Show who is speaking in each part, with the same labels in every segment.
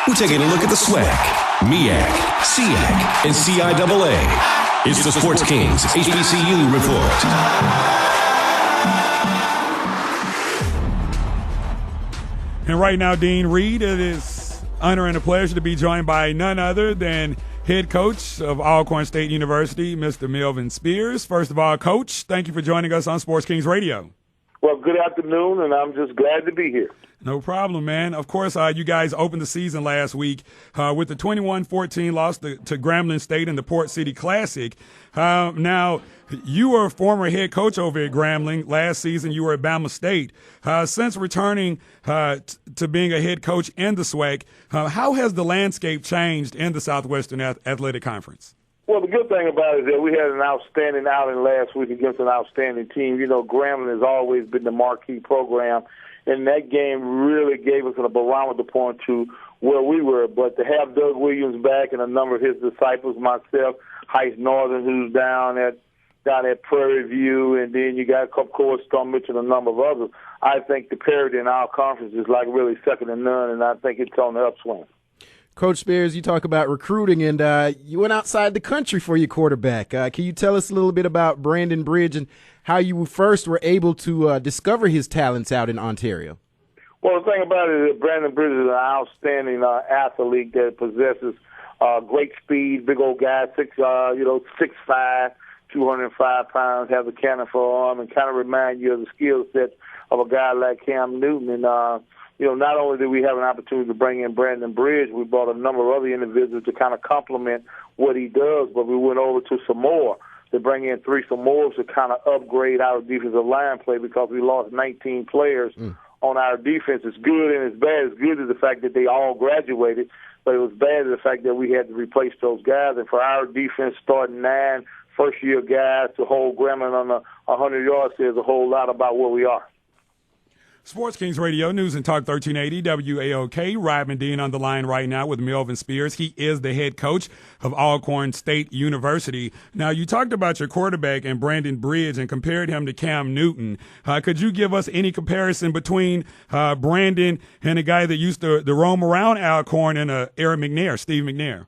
Speaker 1: We're taking a look at the SWAC, MEAC, SEAC, and CIAA. It's the Sports Kings HBCU Report.
Speaker 2: And right now, Dean Reed, it is honor and a pleasure to be joined by none other than head coach of Alcorn State University, Mr. Melvin Spears. First of all, Coach, thank you for joining us on Sports Kings Radio. Well, good afternoon, and I'm just glad to be here. No problem, man. Of course, you guys opened the season last week with the 21-14 loss to Grambling State in the Port City Classic. Now, you were a former head coach over at Grambling. Last season, you were at Bama State. Since returning to being a head coach in the SWAC, how has the landscape changed in the Southwestern Athletic Conference? Well, the good thing about it is that we had an outstanding outing last week against an outstanding team. You know, Grambling has always been the marquee program, and that game really gave us a barometer point to where we were. But to have Doug Williams back and a number of his disciples, myself, Heights Northern, who's down at Prairie View, and then you got, of course, Storm Mitchell and a number of others, I think the parity in our conference is like really second to none, and I think it's on the upswing.
Speaker 3: Coach Spears, you talk about recruiting, and you went outside the country for your quarterback. Can you tell us a little bit about Brandon Bridge and how you first were able to discover his talents out in Ontario?
Speaker 4: Well, the thing about it is that Brandon Bridge is an outstanding athlete that possesses great speed, big old guy, 6'5", 205 pounds, has a cannon for arm, and kind of remind you of the skill set of a guy like Cam Newton. And not only did we have an opportunity to bring in Brandon Bridge, we brought a number of other individuals to kind of complement what he does, but we went over to Samoa to bring in 3 Samoans to kind of upgrade our defensive line play because we lost 19 players on our defense. It's good and it's bad. It's good is the fact that they all graduated, but it was bad is the fact that we had to replace those guys. And for our defense, starting 9 first-year guys to hold Grambling on the 100 yards says a whole lot about where we are.
Speaker 2: Sports Kings Radio, News and Talk 1380, WAOK. Rodman Dean on the line right now with Melvin Spears. He is the head coach of Alcorn State University. Now, you talked about your quarterback and Brandon Bridge and compared him to Cam Newton. Could you give us any comparison between Brandon and a guy that used to roam around Alcorn and Steve McNair?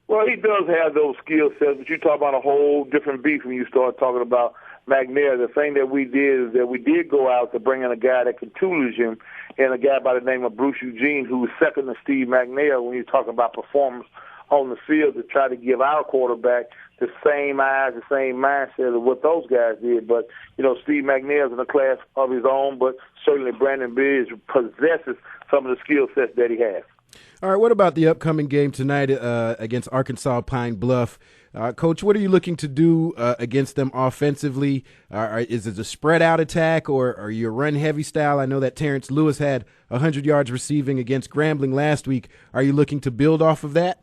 Speaker 4: Well, he does have those skill sets, but you talk about a whole different beef when you start talking about McNair. The thing that we did is that we did go out to bring in a guy that could tutelage him, and a guy by the name of Bruce Eugene, who was second to Steve McNair when you talk about performance on the field, to try to give our quarterback the same eyes, the same mindset of what those guys did. But, Steve McNair is in a class of his own, but certainly Brandon Bridge possesses some of the skill sets that he has.
Speaker 3: All right, what about the upcoming game tonight against Arkansas Pine Bluff? Coach, what are you looking to do against them offensively? Is it a spread-out attack, or are you a run-heavy style? I know that Terrence Lewis had 100 yards receiving against Grambling last week. Are you looking to build off of that?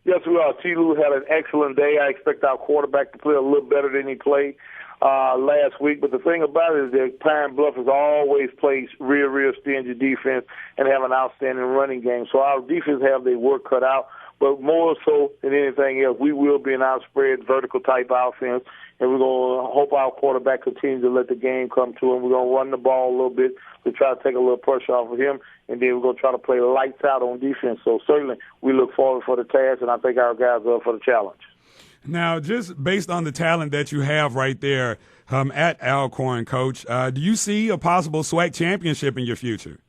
Speaker 4: Yes, we are. T. Lewis had an excellent day. I expect our quarterback to play a little better than he played last week. But the thing about it is that Pine Bluff has always played real stingy defense and have an outstanding running game. So our defense have their work cut out. But more so than anything else, we will be an outspread vertical type offense, and we're going to hope our quarterback continues to let the game come to him. We're going to run the ball a little bit to try to take a little pressure off of him, and then we're going to try to play lights out on defense. So certainly we look forward for the task, and I think our guys are up for the challenge.
Speaker 2: Now, just based on the talent that you have right there at Alcorn, Coach, do you see a possible SWAC championship in your future?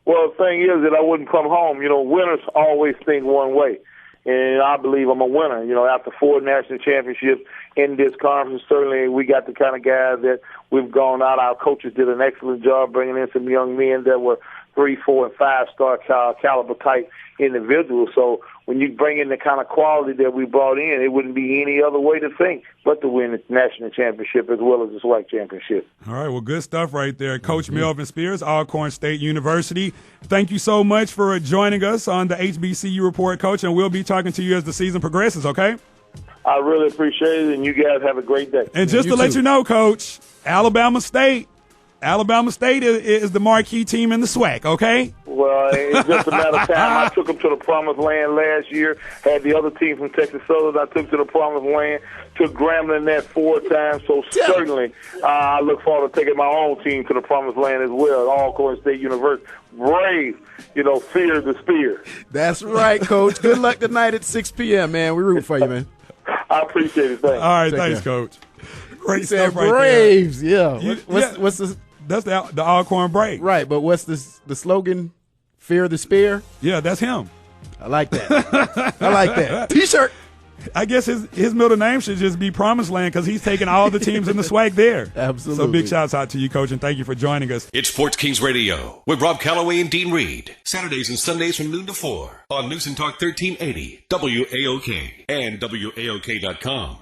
Speaker 4: Well, the thing is that I wouldn't come home. Winners always think one way, and I believe I'm a winner. After 4 national championships in this conference, certainly we got the kind of guys that we've gone out. Our coaches did an excellent job bringing in some young men that were 3, 4, and 5-star caliber type individuals. So when you bring in the kind of quality that we brought in, it wouldn't be any other way to think but to win the national championship as well as the SWAC championship.
Speaker 2: All right, well, good stuff right there. Coach Melvin Spears, Alcorn State University. Thank you so much for joining us on the HBCU Report, Coach, and we'll be talking to you as the season progresses, okay?
Speaker 4: I really appreciate it, and you guys have a great day.
Speaker 2: And just to let you know, Coach, Alabama State Alabama State is the marquee team in the SWAC, okay?
Speaker 4: Well, it's just a matter of time. I took them to the promised land last year. Had the other team from Texas Southern I took to the promised land. Took Grambling that 4 times. So certainly I look forward to taking my own team to the promised land as well. Alcorn State University. Brave, fear the spear.
Speaker 3: That's right, Coach. Good luck tonight at 6 p.m., man. We root for you, man.
Speaker 4: I appreciate it. Thanks.
Speaker 2: All right,
Speaker 3: Take
Speaker 2: thanks,
Speaker 3: care.
Speaker 2: Coach. Great
Speaker 3: Said
Speaker 2: stuff right
Speaker 3: Braves,
Speaker 2: there.
Speaker 3: yeah. What's the
Speaker 2: That's the Alcorn Braves.
Speaker 3: right? But what's the slogan? Fear the spear.
Speaker 2: Yeah, that's him.
Speaker 3: I like that. I like that. T-shirt.
Speaker 2: I guess his middle name should just be Promised Land because he's taking all the teams in the SWAC there.
Speaker 3: Absolutely.
Speaker 2: So big shouts out to you, Coach, and thank you for joining us.
Speaker 1: It's Sports Kings Radio with Rob Calloway and Dean Reed. Saturdays and Sundays from noon to 4 on News and Talk 1380, WAOK, and WAOK.com.